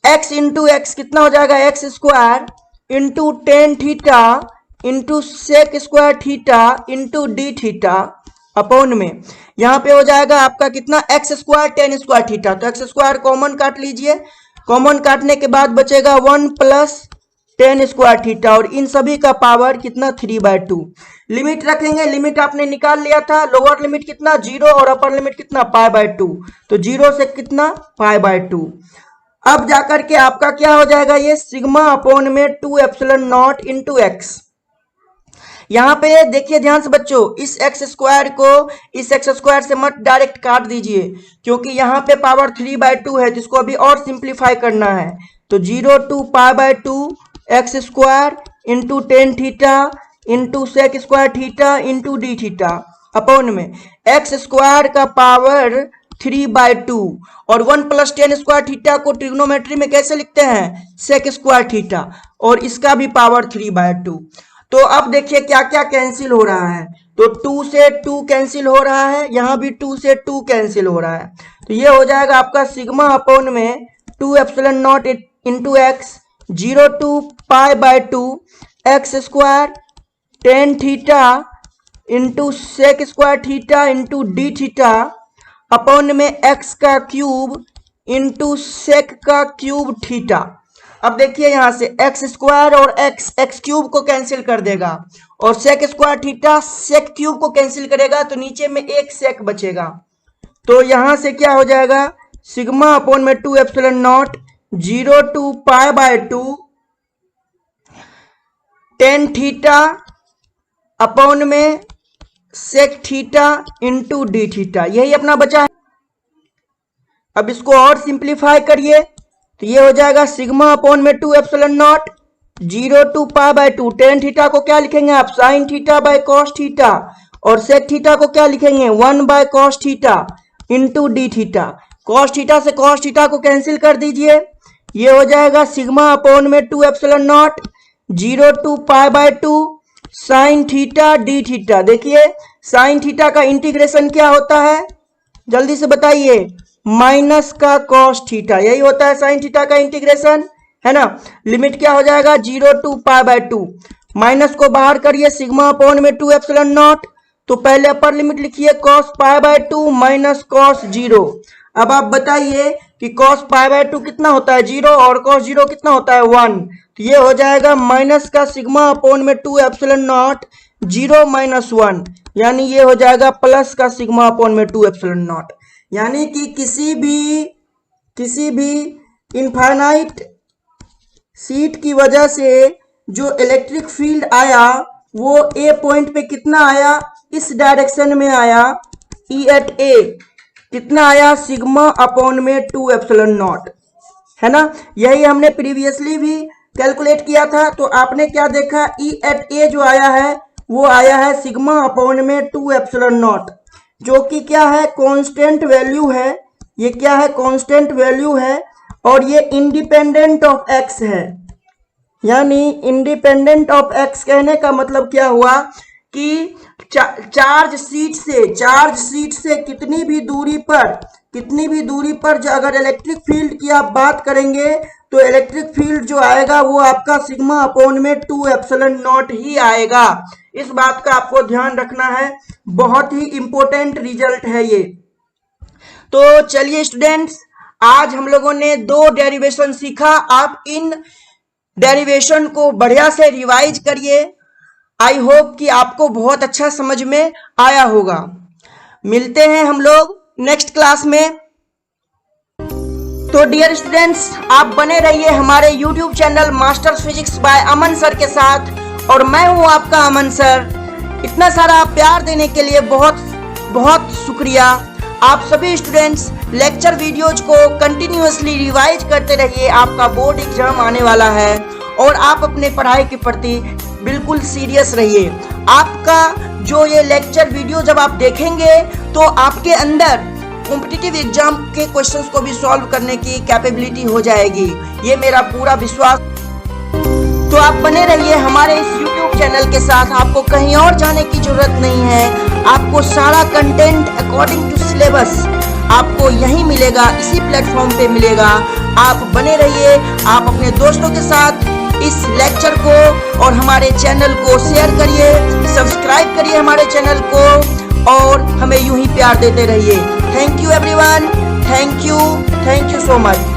x into x कितना हो जाएगा, x square into tan theta into sec square theta into d theta upon में यहाँ पे हो जाएगा आपका कितना x square tan square theta. तो एक्स स्क्वायर कॉमन काट लीजिए, कॉमन काटने के बाद बचेगा 1 प्लस टेन स्क्वायर थीटा और इन सभी का पावर कितना 3/2। लिमिट रखेंगे, लिमिट आपने निकाल लिया था, लोअर लिमिट कितना 0 और अपर लिमिट कितना π/2, तो 0 से कितना π/2। अब जाकर के आपका क्या हो जाएगा ये सिग्मा अपॉन में 2 एप्सिलॉन नॉट इंटू एक्स। यहाँ पे देखिए ध्यान से बच्चों, इस एक्स स्क्वायर को इस एक्स स्क्वायर से मत डायरेक्ट काट दीजिए क्योंकि यहाँ पे पावर 3/2 है जिसको अभी और सिंप्लीफाई करना है। तो 0 to π/2 x square into tan theta into sec square theta into d theta upon में एक्स स्क्वायर का पावर 3/2 और 1 प्लस टेन स्क्वायर थीटा को ट्रिग्नोमेट्री में कैसे लिखते हैं सेक स्क्वायर थीटा और इसका भी पावर 3/2। तो अब देखिए क्या क्या कैंसिल हो रहा है, तो 2 से 2 कैंसिल हो रहा है, यहाँ भी 2 से 2 कैंसिल हो रहा है। तो ये हो जाएगा आपका सिग्मा अपॉन में 2 epsilon naught into x 0 to π/2 x square tan theta into sec square theta into d theta upon में एक्स का क्यूब इंटू सेक का क्यूब थीटा। अब देखिए यहां से एक्स स्क्वायर और एक्स क्यूब को कैंसिल कर देगा और sec square theta sec cube को कैंसिल करेगा तो नीचे में एक सेक बचेगा। तो यहां से क्या हो जाएगा सिग्मा अपॉन में 2 epsilon naught 0 to π/2 tan theta upon में sec theta into d theta, यही अपना बचा है। अब इसको और सिंप्लीफाई करिए तो ये हो जाएगा सिग्मा अपॉन में 2 epsilon naught 0 to π/2 tan theta को क्या लिखेंगे आप sine theta by cos theta और सेक थीटा को क्या लिखेंगे 1 by cos theta into d theta. Cos theta से कॉस थीटा को कैंसिल कर दीजिए, ये हो जाएगा सिग्मा अपॉन में 2 epsilon naught 0 to π/2 sine theta d theta. देखिए साइन थीटा का इंटीग्रेशन क्या होता है जल्दी से बताइए माइनस का कॉस थीटा, यही होता है साइन थीटा का इंटीग्रेशन, है ना। लिमिट क्या हो जाएगा 0 to π/2, माइनस को बाहर करिए सिग्मा अपॉन में 2 एप्सिलॉन नॉट, तो पहले अपर लिमिट लिखिए कॉस π/2 माइनस कॉस 0। अब आप बताइए कि कॉस π/2 कितना होता है 0 और कॉस 0 कितना होता है 1, तो ये हो जाएगा माइनस का सिग्मा अपॉन में 2 एप्सिलॉन नॉट 0 माइनस 1, यानी ये हो जाएगा प्लस का सिग्मा अपॉन में 2 एप्सिलॉन नॉट। यानी कि किसी भी इनफाइनाइट सीट की वजह से जो इलेक्ट्रिक फील्ड आया वो ए पॉइंट पे कितना आया इस डायरेक्शन में आया, ई एट ए कितना आया सिग्मा अपॉन में 2 एप्सिलॉन नॉट, है ना। यही हमने प्रीवियसली भी कैलकुलेट किया था। तो आपने क्या देखा ई एट ए जो आया है वो आया है सिग्मा अपॉन में 2 एप्सिलॉन नॉट, जो कि क्या है कांस्टेंट वैल्यू है, ये क्या है कांस्टेंट वैल्यू है और ये इंडिपेंडेंट ऑफ एक्स है। यानी इंडिपेंडेंट ऑफ एक्स कहने का मतलब क्या हुआ कि चार्ज सीट से कितनी भी दूरी पर जो अगर इलेक्ट्रिक फील्ड की आप बात करेंगे तो इलेक्ट्रिक फील्ड जो आएगा वो आपका सिग्मा अपॉन में 2 एप्सिलॉन नॉट ही आएगा। इस बात का आपको ध्यान रखना है, बहुत ही इंपॉर्टेंट रिजल्ट है ये। तो चलिए स्टूडेंट्स, आज हम लोगों ने 2 डेरिवेशन सीखा। आप इन डेरिवेशन को बढ़िया से रिवाइज करिए। आई होप कि आपको बहुत अच्छा समझ में आया होगा। मिलते हैं हम लोग नेक्स्ट क्लास में। तो डियर स्टूडेंट्स, आप बने रहिए हमारे YouTube channel Masters Physics by Aman sir के साथ और मैं हूं आपका अमन सर। इतना सारा प्यार देने के लिए बहुत बहुत शुक्रिया। आप सभी स्टूडेंट्स लेक्चर वीडियोज को कंटिन्यूअसली रिवाइज करते रहिए। आपका बोर्ड एग्जाम आने वाला है और आप अपने पढ़ाई के प्रति बिल्कुल सीरियस रहिए। आपका जो ये लेक्चर वीडियो जब आप देखेंगे तो आपके अंदर कॉम्पिटिटिव एग्जाम के क्वेश्चंस को भी सॉल्व करने की कैपेबिलिटी हो जाएगी, ये मेरा पूरा विश्वास। तो आप बने रहिए हमारे इस YouTube चैनल के साथ। आपको कहीं और जाने की जरूरत नहीं है। आपको सारा कंटेंट अकॉर्डिंग टू सिलेबस आपको यहीं मिलेगा, इसी प्लेटफॉर्म पे मिलेगा। आप बने रहिए, आप अपने दोस्तों के साथ इस लेक्चर को और हमारे चैनल को शेयर करिए, सब्सक्राइब करिए हमारे चैनल को और हमें यूं ही प्यार देते रहिए। Thank you everyone, thank you so much.